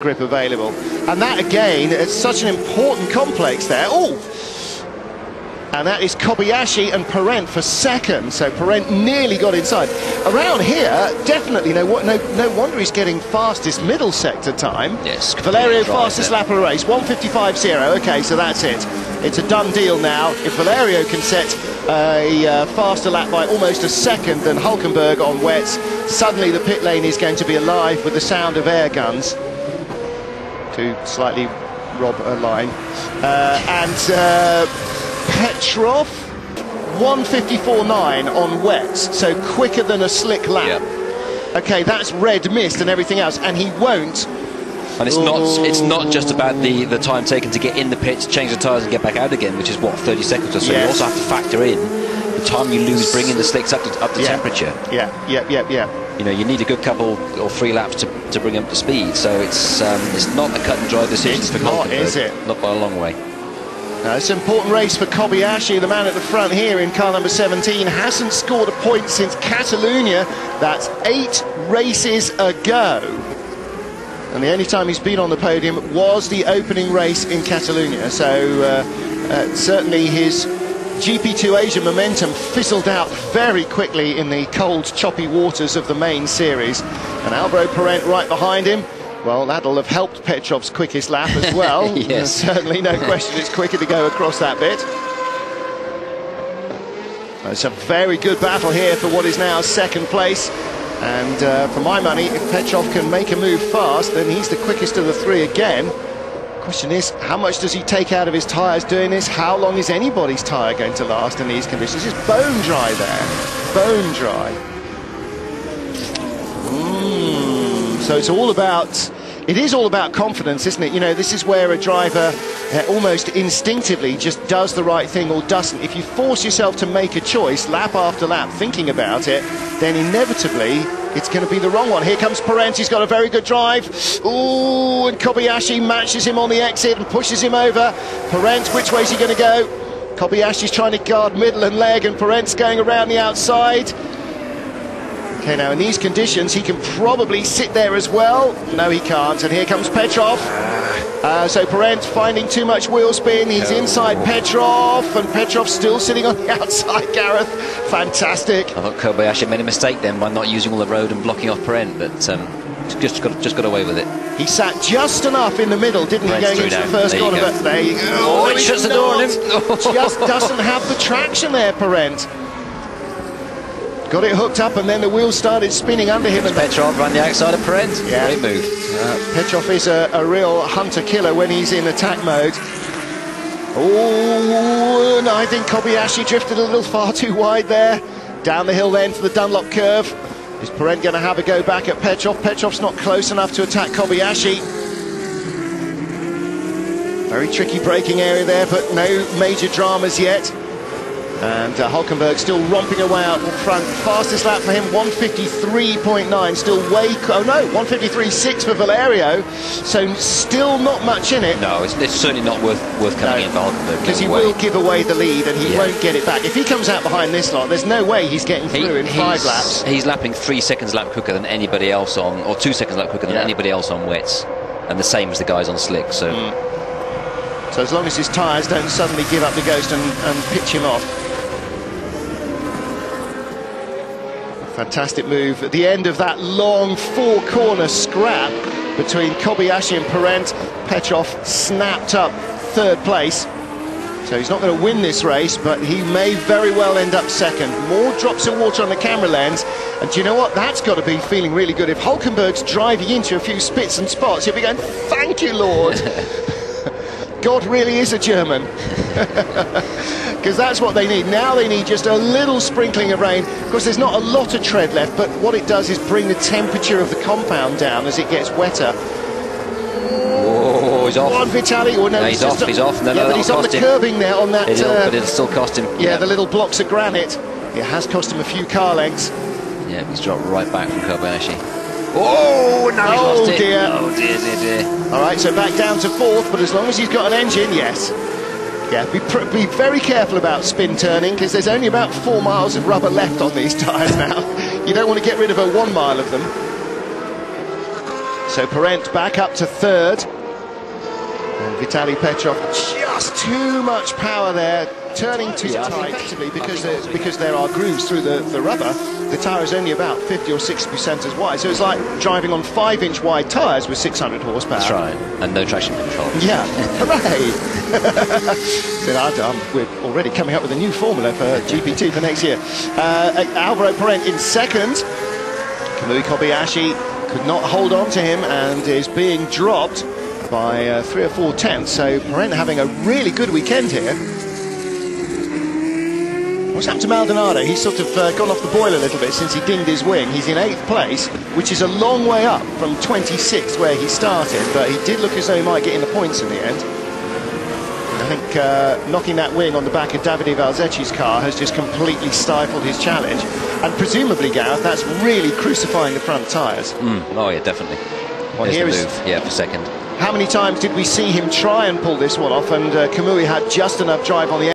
grip available, and that again is such an important complex there. Oh, and that is Kobayashi and Parente for second, so Parente nearly got inside. Around here, definitely no wonder he's getting fastest middle sector time. Yes, Valerio fastest lap of the race, 1:55.0. Okay, so that's it. It's a done deal now. If Valerio can set a faster lap by almost a second than Hulkenberg on wets, suddenly the pit lane is going to be alive with the sound of air guns. To slightly rob a line. Petrov, 1:54.9 on wets, so quicker than a slick lap. Yep. Okay, that's red mist and everything else, and he won't. And it's not just about the time taken to get in the pits, change the tyres and get back out again, which is what, 30 seconds or so. Yes. You also have to factor in the time you lose bringing the slicks up to temperature. Yeah. You know, you need a good couple or 3 laps to bring up to speed, so it's not a cut and dry decision for Hulkenberg. Is it? Not by a long way. It's an important race for Kobayashi, the man at the front here in car number 17. Hasn't scored a point since Catalonia. That's 8 races ago. And the only time he's been on the podium was the opening race in Catalonia. So certainly his GP2 Asia momentum fizzled out very quickly in the cold, choppy waters of the main series. And Alvaro Parente right behind him. Well, that'll have helped Petrov's quickest lap as well. Yes. Certainly, no question, it's quicker to go across that bit. It's a very good battle here for what is now second place. And for my money, if Petrov can make a move fast, then he's the quickest of the 3 again. Question is, how much does he take out of his tyres doing this? How long is anybody's tyre going to last in these conditions? It's bone dry there. Bone dry. So it's all about, it is all about confidence, isn't it? You know, this is where a driver almost instinctively just does the right thing or doesn't. If you force yourself to make a choice lap after lap thinking about it, then inevitably it's going to be the wrong one. Here comes Parente, he's got a very good drive. Ooh, and Kobayashi matches him on the exit and pushes him over. Parente, which way is he going to go? Kobayashi's trying to guard middle and leg, and Parente's going around the outside. Okay, now in these conditions he can probably sit there as well. No, he can't, and here comes Petrov. So Parente finding too much wheel spin. He's inside Petrov, and Petrov's still sitting on the outside, Gareth. Fantastic. I thought Kobayashi made a mistake then by not using all the road and blocking off Parente, but just got away with it. He sat just enough in the middle, didn't he, going into the first corner? But there you go. Oh, he shuts the door on him. Just doesn't have the traction there, Parente. Got it hooked up, and then the wheels started spinning under him. And Petrov ran the outside of Parente. Yeah. Great move. Petrov is a real hunter-killer when he's in attack mode. Oh, and I think Kobayashi drifted a little far too wide there. Down the hill then for the Dunlop curve. Is Parente going to have a go back at Petrov? Petrov's not close enough to attack Kobayashi. Very tricky braking area there, but no major dramas yet. And Hulkenberg still romping away out in front. Fastest lap for him, 1:53.9. Still way... Oh no, 1:53.6 for Valerio. So still not much in it. No, it's certainly not worth coming in for Hulkenberg. Because he will give away the lead and he won't get it back. If he comes out behind this lot, there's no way he's getting through in 5 laps. He's lapping 3 seconds lap quicker than anybody else on... Or 2 seconds lap quicker than anybody else on wets. And the same as the guys on slick, so... So as long as his tyres don't suddenly give up the ghost and pitch him off. Fantastic move at the end of that long 4-corner scrap between Kobayashi and Parente. Petrov snapped up 3rd place. So he's not going to win this race, but he may very well end up 2nd. More drops of water on the camera lens. And do you know what? That's got to be feeling really good. If Hulkenberg's driving into a few spits and spots, he'll be going, thank you, Lord. God really is a German. Because that's what they need. Now they need just a little sprinkling of rain. Of course, there's not a lot of tread left, but what it does is bring the temperature of the compound down as it gets wetter. Oh, he's off. One Vitali. Oh, no, he's off. He's off. No, yeah, but he's on the curbing there on that. But it'll still cost him. Yeah, the little blocks of granite. It has cost him a few car lengths. Yeah, he's dropped right back from Kobayashi. Oh, no. Oh, dear. Oh, dear. All right, so back down to 4th, but as long as he's got an engine, yes. Yeah, be very careful about spin turning, because there's only about 4 miles of rubber left on these tyres now. You don't want to get rid of a 1 mile of them. So Parente back up to third. And Vitaly Petrov, just too much power there, turning too tight because there are grooves through the rubber. The tyre is only about 50 or 60% as wide, so it's like driving on 5-inch wide tyres with 600 horsepower. That's right, and no traction control. Yeah, hooray! So we're already coming up with a new formula for GP2 for next year. Alvaro Parente in second. Kamui Kobayashi could not hold on to him and is being dropped by 3 or 4 tenths. So Parente having a really good weekend here. What's happened to Maldonado? He's sort of gone off the boil a little bit since he dinged his wing. He's in 8th place, which is a long way up from 26th where he started, but he did look as though he might get in the points in the end. I think knocking that wing on the back of Davide Valzecchi's car has just completely stifled his challenge. And presumably, Gareth, that's really crucifying the front tyres. Oh, yeah, definitely. Well, here is move. Yeah, for second. How many times did we see him try and pull this one off, and Kamui had just enough drive on the